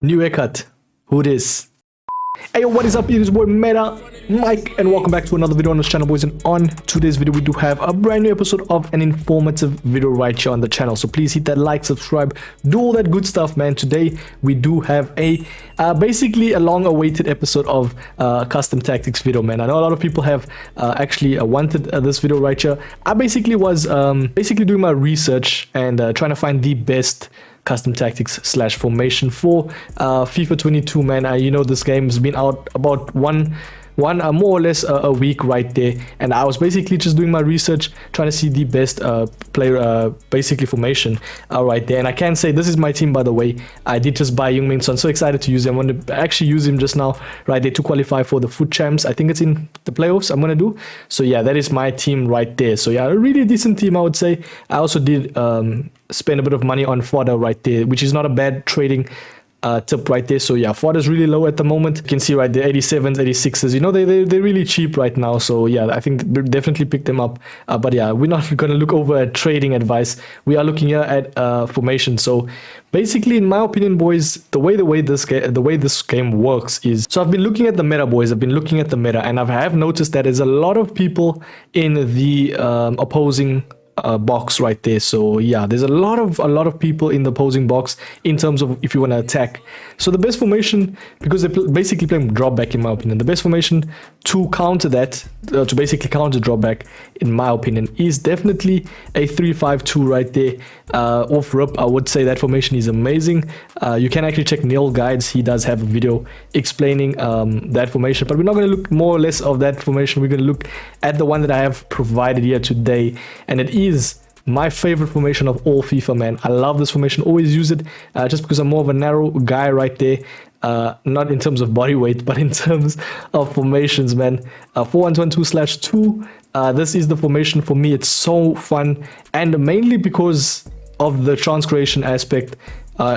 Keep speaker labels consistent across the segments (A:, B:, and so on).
A: New haircut. Who this? Hey, what is up? It is your boy MetaMike, and welcome back to another video on this channel, boys. And on today's video, we do have a brand new episode of an informative video right here on the channel. So please hit that like, subscribe, do all that good stuff, man. Today we do have a basically a long-awaited episode of custom tactics video, man. I know a lot of people have actually wanted this video right here. I basically was doing my research and trying to find the best custom tactics / formation for FIFA 22, man. You know, this game has been out about one more or less a week right there, and I was basically just doing my research, trying to see the best player basically formation right there. And I can say this is my team, by the way. I did just buy Youngmin, so I'm so excited to use him. I'm going to actually use him just now right there to qualify for the FUT Champs. I think it's in the playoffs I'm going to do. So yeah, that is my team right there. So yeah, a really decent team, I would say. I also did spend a bit of money on fodder right there, which is not a bad trading tip right there. So yeah, fodder is really low at the moment. You can see right there, 87s, 86s. You know, they're really cheap right now. So yeah, I think definitely pick them up. But yeah, we're not going to look over at trading advice. We are looking here at formation. So basically, in my opinion, boys, the way this game works is, so I've been looking at the meta, boys. I've been looking at the meta, and I have noticed that there's a lot of people in the opposing box right there. So yeah, there's a lot of people in the opposing box in terms of if you want to attack. So the best formation, because they're basically playing drop back, in my opinion, the best formation to counter that, to basically counter drop back, in my opinion, is definitely a 3-5-2 right there. Off rip, I would say that formation is amazing. You can actually check Neil Guides. He does have a video explaining that formation, but we're not going to look more or less of that formation. We're going to look at the one that I have provided here today, and it is my favorite formation of all FIFA, man. I love this formation, always use it, just because I'm more of a narrow guy right there. Not in terms of body weight, but in terms of formations, man. 4-1-2/2. This is the formation for me. It's so fun, and mainly because of the chance creation aspect.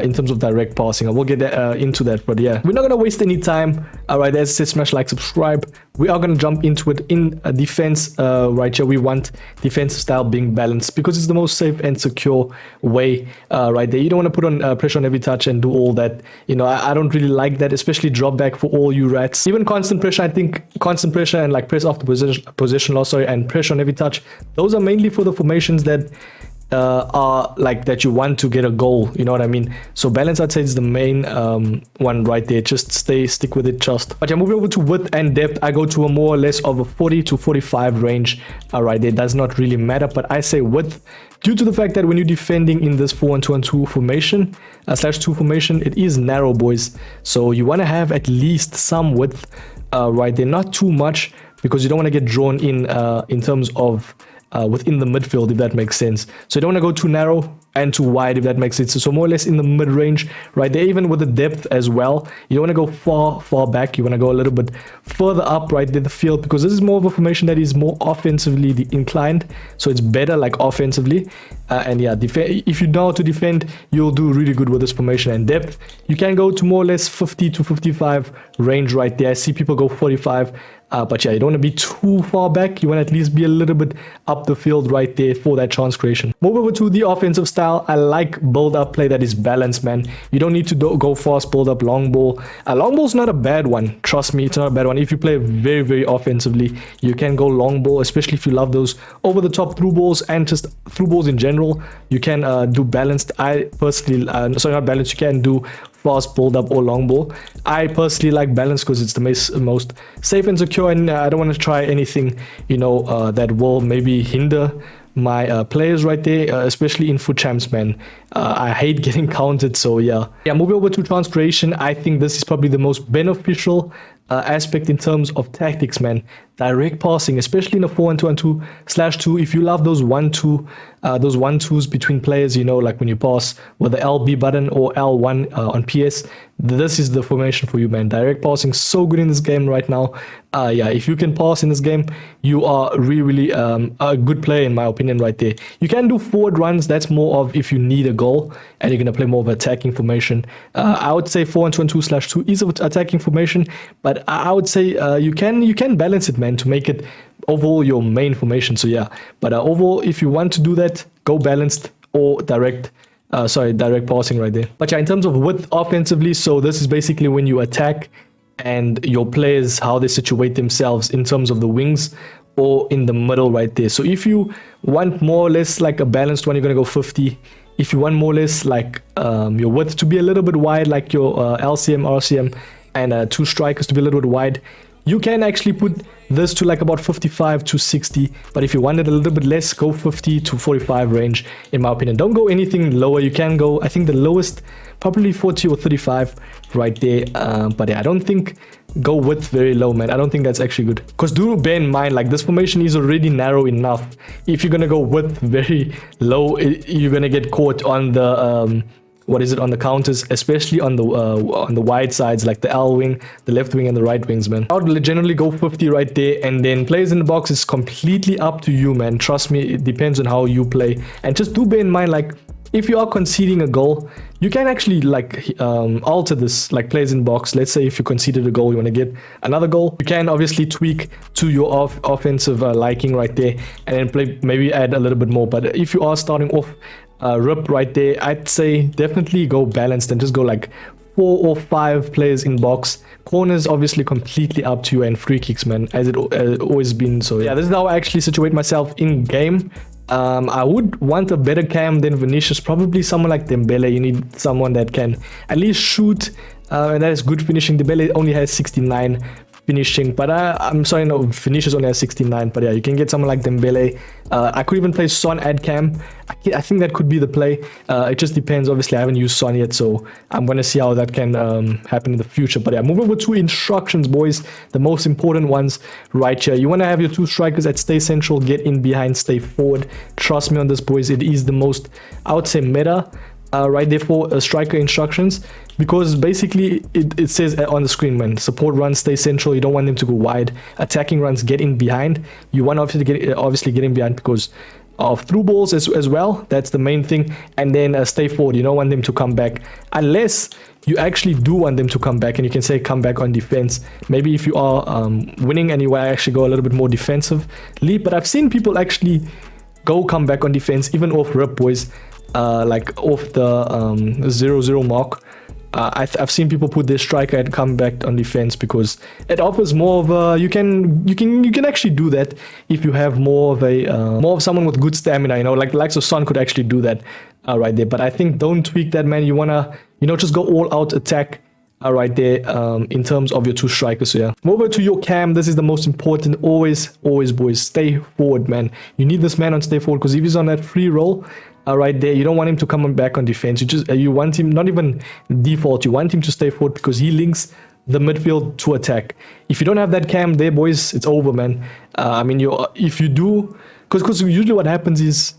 A: In terms of direct passing, I will get into that, but yeah, we're not gonna waste any time. All right, as I said, smash like, subscribe. We are gonna jump into it in a defense right here. We want defensive style being balanced because it's the most safe and secure way right there. You don't want to put on pressure on every touch and do all that. You know, I don't really like that, especially drop back for all you rats. Even constant pressure, I think constant pressure and like press off the position loss, sorry, and pressure on every touch, those are mainly for the formations that are like that you want to get a goal, you know what I mean? So balance, I'd say, is the main one right there. Just stick with it, just. But yeah, moving over to width and depth, I go to a more or less of a 40 to 45 range right there. Does not really matter, but I say width due to the fact that when you're defending in this 4-1-2 formation /2 formation, it is narrow, boys. So you want to have at least some width right there, not too much, because you don't want to get drawn in terms of within the midfield, if that makes sense. So you don't want to go too narrow and too wide, if that makes sense. So more or less in the mid range right there, even with the depth as well. You don't want to go far back. You want to go a little bit further up right there, the field, because this is more of a formation that is more offensively inclined. So it's better like offensively. And yeah, if you know how to defend, you'll do really good with this formation. And depth, you can go to more or less 50 to 55 range right there. I see people go 45. But yeah, you don't want to be too far back. You want to at least be a little bit up the field right there for that chance creation. Move over to the offensive style. I like build-up play that is balanced, man. You don't need to go fast, build-up, long ball. Long ball's not a bad one. Trust me, it's not a bad one. If you play very, very offensively, you can go long ball, especially if you love those over-the-top through balls and just through balls in general. You can do balanced. I personally, sorry, not balanced. You can do fast build up or long ball. I personally like balance because it's the most safe and secure, and I don't want to try anything, you know, that will maybe hinder my players right there, especially in FUT Champs, man. I hate getting counted, so yeah. Moving over to chance creation, I think this is probably the most beneficial aspect in terms of tactics, man. Direct passing, especially in a 4-1-2/2. If you love those 1-2, those 1-2s between players, you know, like when you pass with the LB button or L1 on PS, this is the formation for you, man. Direct passing, so good in this game right now. Yeah, if you can pass in this game, you are really a good player, in my opinion, right there. You can do forward runs. That's more of if you need a goal and you're going to play more of attacking formation. I would say 4-1-2/2 is an attacking formation, but I would say you can balance it, man, to make it overall your main formation. So yeah, but overall, if you want to do that, go balanced or direct Sorry, direct passing right there. But yeah, in terms of width offensively, so this is basically when you attack and your players, how they situate themselves in terms of the wings or in the middle right there. So if you want more or less like a balanced one, you're going to go 50. If you want more or less like your width to be a little bit wide, like your LCM, RCM, and 2 strikers to be a little bit wide, you can actually put this to like about 55 to 60. But if you want it a little bit less, go 50 to 45 range, in my opinion. Don't go anything lower. You can go, I think the lowest, probably 40 or 35 right there. But yeah, I don't think go width very low, man. I don't think that's actually good. Because do bear in mind, like this formation is already narrow enough. If you're going to go width very low, you're going to get caught on the... on the counters, especially on the wide sides, like the L wing, the left wing, and the right wings, man. I would generally go 50 right there, and then players in the box is completely up to you, man. Trust me, it depends on how you play. And just do bear in mind, like, if you are conceding a goal, you can actually like alter this, like players in the box. Let's say if you conceded a goal, you want to get another goal, you can obviously tweak to your offensive liking right there, and then play, maybe add a little bit more. But if you are starting off rip right there, I'd say definitely go balanced and just go like 4 or 5 players in box. Corners obviously completely up to you, and free kicks, man, as it always been. So yeah, this is how I actually situate myself in game. I would want a better cam than Vinicius, probably someone like Dembele. You need someone that can at least shoot, and that is good finishing. Dembele only has 69 finishing, but I'm sorry, no, Vinicius only has 69. But yeah, you can get someone like Dembele. I could even play Son ad cam. I think that could be the play. It just depends. Obviously, I haven't used Son yet, so I'm going to see how that can happen in the future. But yeah, move over to instructions, boys. The most important ones right here. You want to have your 2 strikers at stay central, get in behind, stay forward. Trust me on this, boys. It is the most, I would say, meta right there for striker instructions, because basically it says on the screen, man, support runs stay central. You don't want them to go wide. Attacking runs get in behind. You want obviously get in behind because of through balls as well. That's the main thing. And then stay forward. You don't want them to come back unless you actually do want them to come back, and you can say come back on defense. Maybe if you are winning and you want to actually go a little bit more defensively. But I've seen people actually come back on defense even off rip, boys. Like off the 0-0 mark. I've seen people put their striker and come back on defense because it offers more of a, you can actually do that if you have more of someone with good stamina, you know, like the likes of Son could actually do that right there. But I think don't tweak that, man. You wanna, you know, just go all out attack right there in terms of your 2 strikers. So yeah, move over to your cam. This is the most important. Always boys, stay forward, man. You need this man on stay forward, because if he's on that free roll right there, you don't want him to come back on defense. You want him, not even default, you want him to stay forward because he links the midfield to attack. If you don't have that cam there, boys, it's over, man. I mean, if you do, because usually what happens is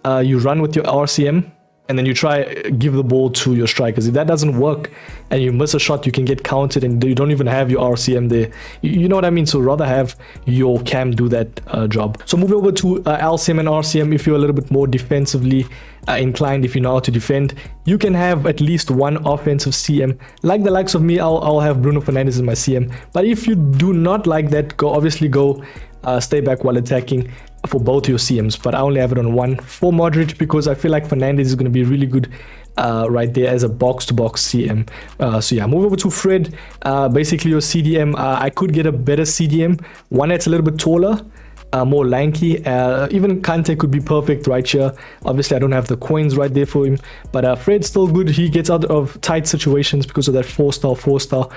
A: you run with your RCM and then you try give the ball to your strikers. If that doesn't work and you miss a shot, you can get counted and you don't even have your RCM there. You know what I mean? So rather have your cam do that job. So move over to LCM and RCM. If you're a little bit more defensively inclined, if you know how to defend, you can have at least one offensive CM. Like the likes of me, I'll have Bruno Fernandes in my CM. But if you do not like that, obviously go stay back while attacking for both your CMs, but I only have it on one for Modric because I feel like Fernandes is going to be really good right there as a box-to-box CM. So yeah, move over to Fred. Basically your CDM, I could get a better CDM, one that's a little bit taller, more lanky. Even Kante could be perfect right here. Obviously I don't have the coins right there for him, but Fred's still good. He gets out of tight situations because of that 4-star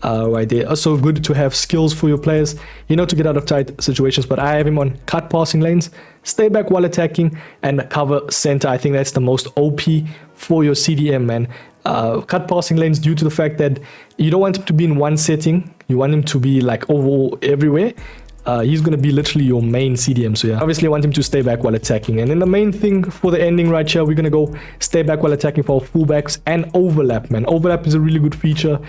A: right there. Also good to have skills for your players, you know, to get out of tight situations. But I have him on cut passing lanes, stay back while attacking, and cover center. I think that's the most OP for your CDM, man. Cut passing lanes, due to the fact that you don't want him to be in one setting, you want him to be like overall everywhere. He's going to be literally your main CDM. So yeah, obviously I want him to stay back while attacking. And then the main thing for the ending right here, we're going to go stay back while attacking for our fullbacks and overlap, man. Overlap is a really good feature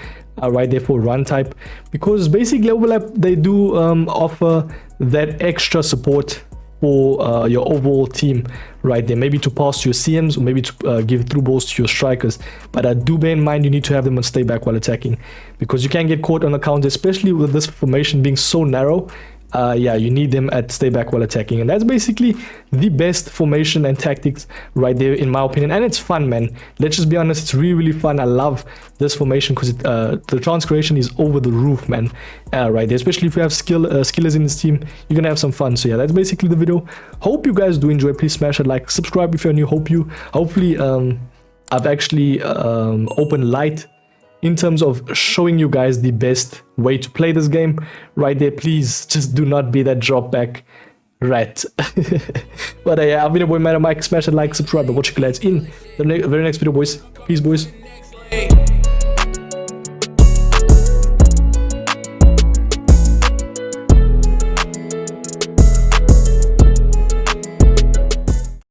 A: right there for run type, because basically overlap, they do offer that extra support for your overall team right there, maybe to pass to your CMs or maybe to give through balls to your strikers. But do bear in mind, you need to have them on stay back while attacking, because you can get caught on the counter, especially with this formation being so narrow. yeah, you need them at stay back while attacking, and that's basically the best formation and tactics right there, in my opinion. And it's fun, man. Let's just be honest, it's really fun. I love this formation because the chance creation is over the roof, man. Right there, especially if you have skillers in this team, you're gonna have some fun. So yeah, that's basically the video. Hope you guys do enjoy. Please smash that like, subscribe if you're new. Hopefully I've actually opened light in terms of showing you guys the best way to play this game right there. Please just do not be that drop back rat. But yeah, I've been your boy MetaMike. Smash that like, subscribe, and watch you guys in the very next video, boys. Peace, boys.